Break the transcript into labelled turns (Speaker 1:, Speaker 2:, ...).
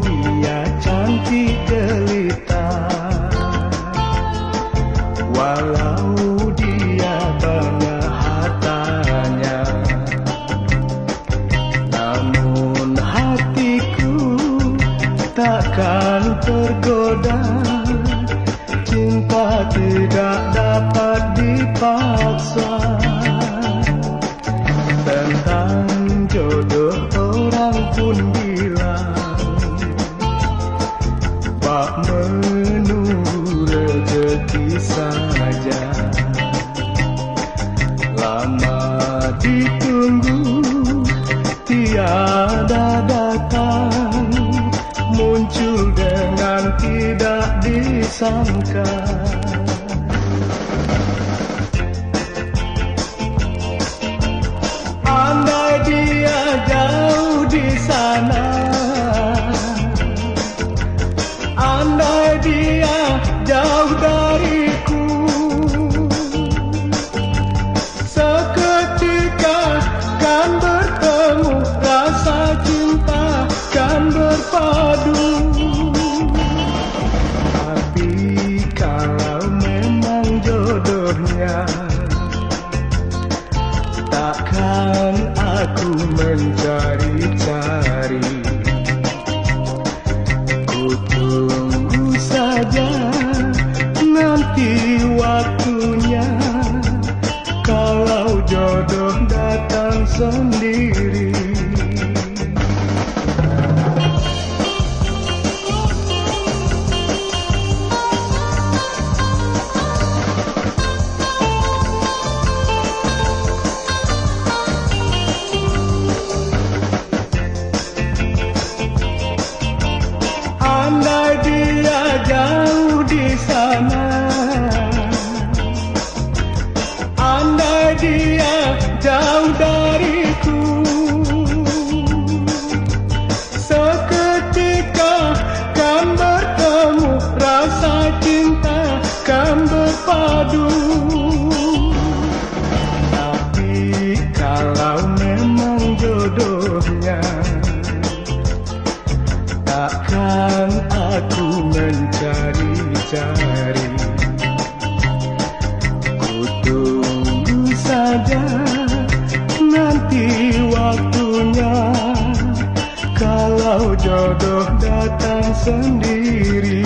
Speaker 1: dia cantik jelita, walau dia banyak hartanya, namun hatiku takkan tergoda. Cinta tidak dapat dipaksa. Tentang jodoh orang pun bilang, bak menunggu rezeki saja. Lama ditunggu tiada datang, muncul dengan tidak disangka. Andai dia jauh di sana, andai dia jauh dariku, seketika kan bertemu, rasa cinta kan berpadu. Tapi kalau memang jodohnya, takkan aku mencari-cari. Ku tunggu saja nanti waktunya, kalau jodoh datang sendiri. Andai dia jauh di sana, andai dia jauh dariku, seketika kan bertemu, rasa cinta kan berpadu. Tapi kalau memang jodohnya, takkan aku mencari-cari. Ku tunggu saja nanti waktunya, kalau jodoh datang sendiri.